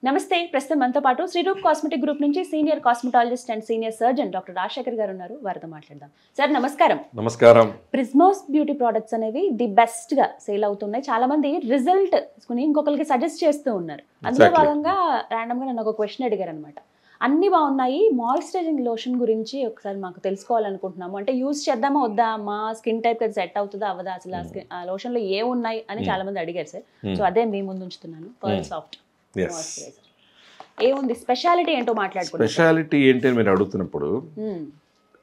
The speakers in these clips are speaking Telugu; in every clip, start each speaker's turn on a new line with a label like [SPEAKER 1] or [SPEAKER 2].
[SPEAKER 1] నమస్తే. ప్రస్తుతం మనతో పాటు శ్రీరూప్ కాస్మెటిక్ గ్రూప్ నుంచి senior cosmetologist and senior surgeon doctor Rajasekhar గారు ఉన్నారు. వారితో మాట్లాడదాం. సార్ నమస్కారం.
[SPEAKER 2] నమస్కారం.
[SPEAKER 1] ప్రిజ్మాస్ బ్యూటీ ప్రొడక్ట్స్ అనేవి ది బెస్ట్ గా సేల్ అవుతున్నాయి. చాలా మంది రిజల్ట్ తీసుకుని ఇంకొకరికి సజెస్ట్ చేస్తూ ఉన్నారు. అందులో భాగంగా ర్యాండమ్ గా నన్ను ఒక క్వశ్చన్ అడిగారు అనమాట. అన్ని బాగున్నాయి, మాయిశ్చరైజింగ్ లోషన్ గురించి ఒకసారి మాకు తెలుసుకోవాలనుకుంటున్నాము. అంటే యూజ్ చేద్దామా వద్దా, మా స్కిన్ టైప్ అది సెట్ అవుతుందా అవ్వదా, అసలు ఆ లోషన్ లో ఏమున్నాయి అని చాలా మంది అడిగారు సార్. సో అదే మీ ముందు ఉంచుతున్నాను. పర్ల్ సాఫ్ట్ ఏముంది, స్పెషాలిటీ ఏంటో మాట్లాడుకుంటాం.
[SPEAKER 2] స్పెషాలిటీ ఏంటి అని మీరు అడుగుతున్నప్పుడు,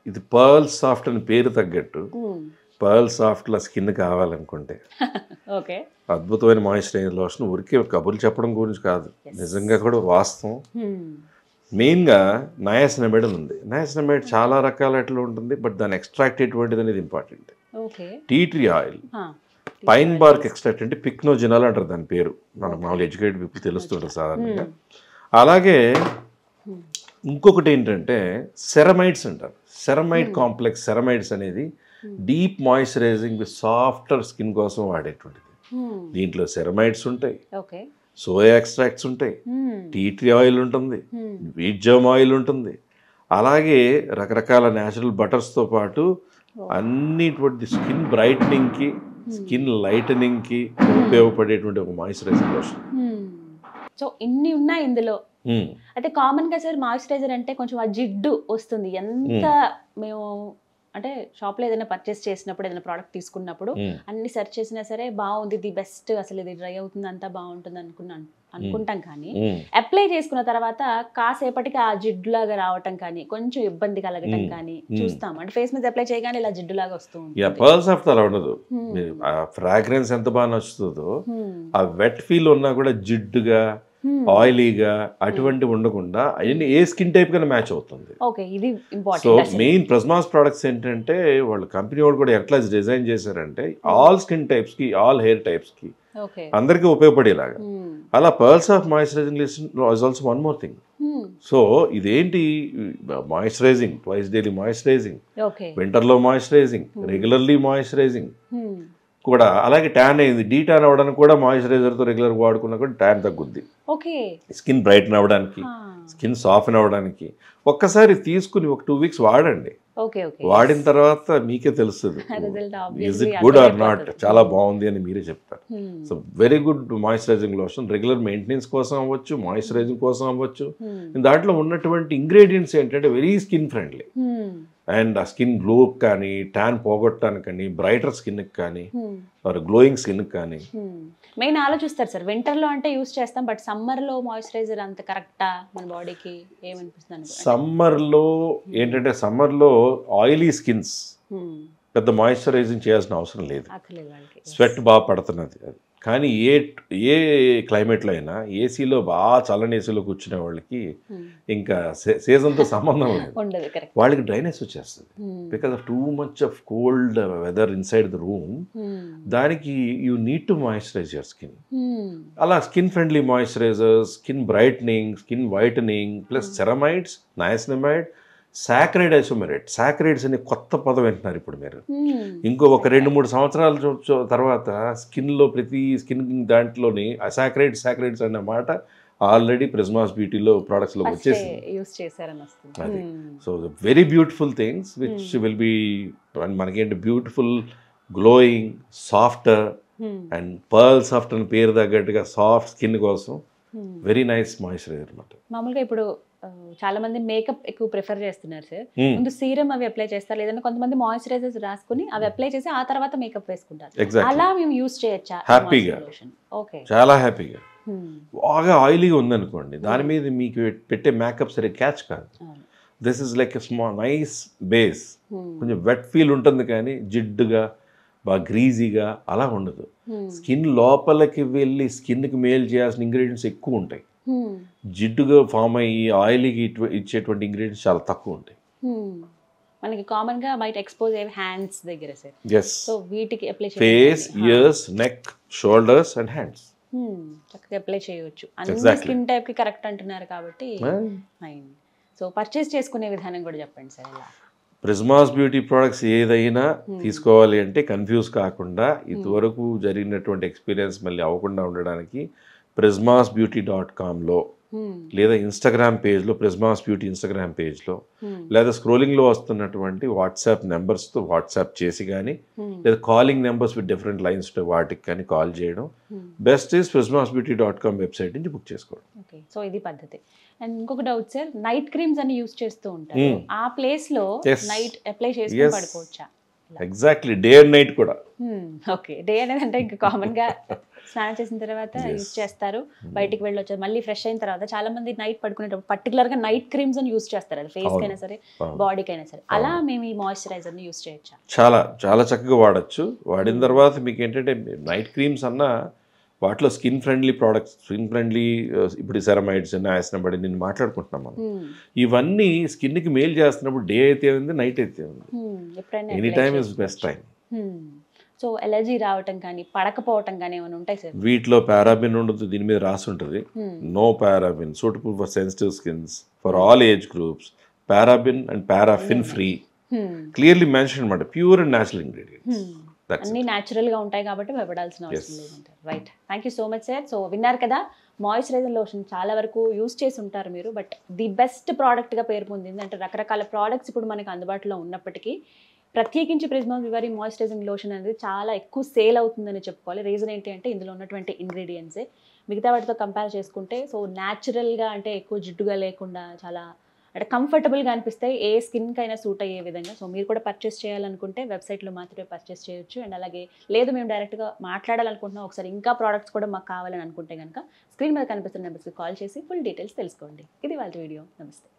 [SPEAKER 2] ఇది పర్ల్ సాఫ్ట్ అని పేరు తగ్గట్టు పర్ల్ సాఫ్ట్ లా స్కిన్ కావాలనుకుంటే
[SPEAKER 1] ఓకే,
[SPEAKER 2] అద్భుతమైన మాయిశ్చరైజర్ లోషన్ ఊరికే కబుర్లు చెప్పడం గురించి కాదు, నిజంగా కూడా వాస్తవం. మెయిన్గా నయాసినమైడ్ ఉంది. నయాసినమైడ్ చాలా రకాల ఎట్లా ఉంటుంది, బట్ దాని ఎక్స్ట్రాక్ట్ ఎటువంటిది అనేది important. Tea tree oil, pine bark extract అంటే పిక్నోజినాల్ అంటారు దాని పేరు. మనకు మామూలు ఎడ్యుకేటెడ్ పీపుల్ తెలుస్తుంటారు సాధారణంగా. అలాగే ఇంకొకటి ఏంటంటే సెరమైడ్స్ అంటారు. సెరమైడ్ కాంప్లెక్స్ సెరమైడ్స్ అనేది deep moisturising with softer skin కోసం వాడేటువంటిది. దీంట్లో సెరమైడ్స్ ఉంటాయి, సోయా ఎక్స్ట్రాక్ట్స్ ఉంటాయి, టీ ట్రీ ఆయిల్ ఉంటుంది, వీట్ జమ్ ఆయిల్ ఉంటుంది, అలాగే రకరకాల న్యాచురల్ బటర్స్తో పాటు అన్నిటువంటి స్కిన్ బ్రైట్నింగ్కి స్కిన్ లైటనింగ్కి ఉపయోగపడేటువంటి ఒక మాయిశ్చరైజర్ లోషన్.
[SPEAKER 1] సో ఇన్ని ఉన్నాయి ఇందులో. అయితే కామన్ గా సార్ మాయిశ్చరైజర్ అంటే కొంచెం ఆ జిడ్డు వస్తుంది. ఎంత మేము అంటే షాప్ లో ఏదైనా పర్చేస్ చేసినప్పుడు, ఏదైనా ప్రోడక్ట్ తీసుకున్నప్పుడు అన్ని సెర్చ్ చేసినా సరే బాగుంది, ది బెస్ట్, అసలు ఇది డ్రై అవుతుంది, అంతా బాగుంటుంది అనుకుంటాం. కానీ అప్లై చేసుకున్న తర్వాత కాసేపటికి ఆ జిడ్డులాగా రావటం కానీ, కొంచెం ఇబ్బంది కలగటం కానీ చూస్తాం. అంటే ఫేస్ మీద అప్లై చేయగానే ఇలా జిడ్డులాగా వస్తుంది.
[SPEAKER 2] పర్ల్ సాఫ్ట్ అలా ఉండదు. ఫ్రాగ్రెన్స్ ఎంత బాగా నచ్చుతుందో, ఆ వెట్ ఫీల్ ఉన్నా కూడా జిడ్డుగా ఆయిలీగా అటువంటి ఉండకుండా అన్ని ఏ స్కిన్ టైప్ కన్నా మ్యాచ్ అవుతుంది. సో మెయిన్ ప్రిజ్మాస్ ప్రొడక్ట్స్ ఏంటంటే వాళ్ళ కంపెనీ వాళ్ళు కూడా ఎట్లా డిజైన్ చేశారంటే ఆల్ స్కిన్ టైప్స్ కి, ఆల్ హెయిర్ టైప్స్ కి అందరికీ ఉపయోగపడేలాగా. అలా pearls of moisturising is also one more thing. So ఇదేంటి, moisturising, twice daily moisturising, winter లో మాయిశ్చరైజింగ్, రెగ్యులర్లీ మాయిశ్చరైజింగ్ కూడా. అలాగే ట్యాన్ అయింది, డీ ట్యాన్ అవ్వడానికి కూడా మాయిశ్చరైజర్తో రెగ్యులర్ వాడుకున్నా కూడా ట్యాన్ తగ్గుద్ది. స్కిన్ బ్రైట్న్ అవ్వడానికి, స్కిన్ సాఫ్ట్ అవ్వడానికి ఒక్కసారి తీసుకుని ఒక 2 weeks వాడండి. వాడిన తర్వాత మీకే తెలుస్తుంది is it good or not. చాలా బాగుంది అని మీరే చెప్తారు. So very good moisturising lotion. Regular maintenance కోసం అవ్వచ్చు, మాయిశ్చరైజింగ్ కోసం అవ్వచ్చు. దాంట్లో ఉన్నటువంటి ఇంగ్రీడియంట్స్ ఏంటంటే వెరీ స్కిన్ ఫ్రెండ్లీ అండ్ ఆ స్కిన్ గ్లో కానీ, ట్యాన్ పోగొట్టడానికి కానీ, బ్రైటర్ స్కిన్కి కానీ, గ్లోయింగ్ స్కిన్కి కానీ.
[SPEAKER 1] మెయిన్ ఆలోచిస్తారు సార్, వింటర్ లో అంటే యూస్ చేస్తాం, బట్ సమ్మర్ లో మాయిశ్చరైజర్ అంత కరెక్టా మన బాడీకి ఏమనిపిస్తుంది? సమ్మర్
[SPEAKER 2] లో ఏంటంటే, సమ్మర్ లో ఆయిలీ స్కిన్స్ పెద్ద మాయిశ్చరైజింగ్ చేయాల్సిన అవసరం లేదు, స్వెట్ బాగా పడుతున్నది. అది కానీ ఏ క్లైమేట్లో అయినా ఏసీలో బాగా చల్లని ఏసీలో కూర్చునే వాళ్ళకి ఇంకా సీజన్తో సంబంధం లేదు, వాళ్ళకి డ్రైనెస్ వచ్చేస్తుంది because of too much of cold weather inside the room. దానికి you need to moisturise your skin. అలా skin friendly moisturisers, skin brightening, skin whitening, plus ceramides, niacinamide, saccharide isomerate. Saccharides అనే కొత్త పదం వింటున్నారు ఇప్పుడు మీరు. ఇంకో ఒక 2-3 సంవత్సరాల తర్వాత స్కిన్లో ప్రతి స్కిన్ దాంట్లోని సాక్రైడ్స్ అన్న మాట ఆల్రెడీ ప్రిజ్మాస్ బ్యూటీలో ప్రొడక్ట్స్లో వచ్చేసింది. అది so very beautiful things which will be మనకేంటి beautiful, glowing, softer and pearl soft అని పేరు తగ్గట్టుగా సాఫ్ట్ స్కిన్ కోసం వెరీ నైస్ మాయిశ్చరైజర్ అన్నమాట.
[SPEAKER 1] మామూలుగా ఇప్పుడు చాలా మంది మేకప్ ఎక్కువ ప్రిఫర్ చేస్తున్నారు సార్. ముందు సీరం అవి అప్లై చేస్తారు, లేదంటే కొంతమంది మాయిశ్చరైజర్స్ రాసుకుని అవి అప్లై చేసి ఆ తర్వాత మేకప్ వేసుకుంటారు. అలా మేము యూజ్ చేయొచ్చా?
[SPEAKER 2] హ్యాపీగా, చాలా హ్యాపీగా. బాగా ఆయిలీగా ఉందనుకోండి, దాని మీద మీకు పెట్టే మేకప్ సరే క్యాచ్ కాదు. This is like a small nice base. కొంచెం వెట్ ఫీల్ ఉంటుంది కానీ జిడ్డుగా, బాగా గ్రీజీగా అలా ఉండదు. స్కిన్ లోపలికి వెళ్ళి స్కిన్కి మేలు చేయాల్సిన ఇంగ్రీడియంట్స్ ఎక్కువ ఉంటాయి. జిడ్డుగా ఫామ్ అయ్యి ఆయిలీకి ఇచ్చేటువంటి ఇంగ్రీడియంట్స్ చాలా తక్కువ ఉంటాయి.
[SPEAKER 1] మనకి కామన్ గా బయట ఎక్స్పోజ్ అయ్యే హ్యాండ్స్ దగ్గర సార్.
[SPEAKER 2] సో వీటికి అప్లై చేయొచ్చు. Face, years, neck, shoulders and hands
[SPEAKER 1] చక్కగా అప్లై చేయొచ్చు. అన్ని స్కిన్ టైప్ కి కరెక్ట్ అంటున్నారు కాబట్టి. సో పర్చేస్ చేసుకునే విధానం కూడా చెప్పండి సార్. ఎలా
[SPEAKER 2] ప్రిజ్మాస్ బ్యూటీ ప్రొడక్ట్స్ ఏదైనా తీసుకోవాలి అంటే కన్ఫ్యూజ్ కాకుండా, ఇదివరకు జరిగినటువంటి ఎక్స్పీరియన్స్ మళ్ళీ అవ్వకుండా ఉండడానికి prismasbeauty.com లో లేదా ఇన్స్టాగ్రామ్ పేజ్లో ప్రిజ్మాస్ బ్యూటీ ఇన్స్టాగ్రామ్ పేజ్లో, లేదా స్క్రోలింగ్లో వస్తున్నటువంటి వాట్సాప్ నెంబర్స్తో వాట్సాప్ చేసి కానీ, లేదా calling numbers with different lines వాటికి కానీ కాల్ చేయడం. బెస్ట్ ఈస్ prismasbeauty.com వెబ్సైట్ నుంచి బుక్ చేసుకోవడం.
[SPEAKER 1] ఓకే, సో ఇది పద్ధతి. అండ్ ఇంకొక డౌట్ సార్, నైట్ క్రీమ్స్ అని యూస్ చేస్తూ ఉంటారు, ఆ ప్లేస్ లో నైట్ అప్లై చేసుకొని పడుకోవచ్చా?
[SPEAKER 2] ఎగ్జాక్ట్లీ, డే అండ్ నైట్ కూడా.
[SPEAKER 1] ఓకే, డే అనేది అంటే ఇంకా కామన్ గా స్నానం చేసిన తర్వాత యూస్ చేస్తారు, బయటికి వెళ్ళొచ్చారు, మళ్ళీ ఫ్రెష్ అయిన తర్వాత చాలా మంది నైట్ పడుకునేటప్పుడు పర్టికులర్ గా నైట్ క్రీమ్స్ అని యూస్ చేస్తారు, అది ఫేస్ కైనా సరే బాడీకి అయినా సరే. అలా మేము ఈ మాయిశ్చరైజర్ ని యూస్ చేయొచ్చా?
[SPEAKER 2] చాలా చాలా చక్కగా వాడచ్చు. వాడిన తర్వాత మీకు ఏంటంటే నైట్ క్రీమ్స్ అన్నా వాటిలో skin friendly products, skin friendly ఇప్పుడు సెరమైడ్స్, యాసినబడి నేను మాట్లాడుకుంటున్నాం మనం. ఇవన్నీ స్కిన్కి మేలు చేస్తున్నప్పుడు డే అయితే ఉంది, నైట్ అయితే ఉంది. Any time is best time.
[SPEAKER 1] So allergy రావటం కానీ పడకపోవటం కానీ ఏమైనా ఉంటాయి సార్?
[SPEAKER 2] వీటిలో పారాబిన్ ఉండదు, దీని మీద రాసి ఉంటుంది no paraben, suitable for sensitive skins for all age groups, paraben and paraffin free, clearly mention అనమాట, ప్యూర్ అండ్ న్యాచురల్ ఇంగ్రీడియంట్స్.
[SPEAKER 1] అన్ని న్యాచురల్ గా ఉంటాయి కాబట్టి భయపడాల్సిన అవసరం లేదంటారు. Right, thank you so much sir. So విన్నారు కదా, మాయిశ్చరైజర్ లోషన్ చాలా వరకు యూస్ చేసి ఉంటారు మీరు, బట్ ది బెస్ట్ ప్రోడక్ట్ గా పేరు పొందింది. అంటే రకరకాల ప్రోడక్ట్స్ ఇప్పుడు మనకు అందుబాటులో ఉన్నప్పటికీ ప్రత్యేకించి ప్రిజ్మాస్ వివరీ మాయిశ్చరైజింగ్ లోషన్ అనేది చాలా ఎక్కువ సేల్ అవుతుందని చెప్పుకోవాలి. రీజన్ ఏంటి అంటే ఇందులో ఉన్నటువంటి ఇంగ్రీడియంట్సే మిగతా వాటితో కంపేర్ చేసుకుంటే సో న్యాచురల్గా, అంటే ఎక్కువ జిడ్డుగా లేకుండా చాలా అంటే కంఫర్టబుల్గా అనిపిస్తాయి, ఏ స్కిన్కి అయినా సూట్ అయ్యే విధంగా. సో మీరు కూడా పర్చేస్ చేయాలనుకుంటే వెబ్సైట్లో మాత్రమే పర్చేస్ చేయొచ్చు. అండ్ అలాగే లేదు మేము డైరెక్ట్గా మాట్లాడాలనుకుంటున్నాం, ఒకసారి ఇంకా ప్రోడక్ట్స్ కూడా మాకు కావాలని అనుకుంటే కనుక స్క్రీన్ మీద కనిపిస్తున్న నెంబర్స్కి కాల్ చేసి ఫుల్ డీటెయిల్స్ తెలుసుకోండి. ఇది వాళ్ళ వీడియో. నమస్తే.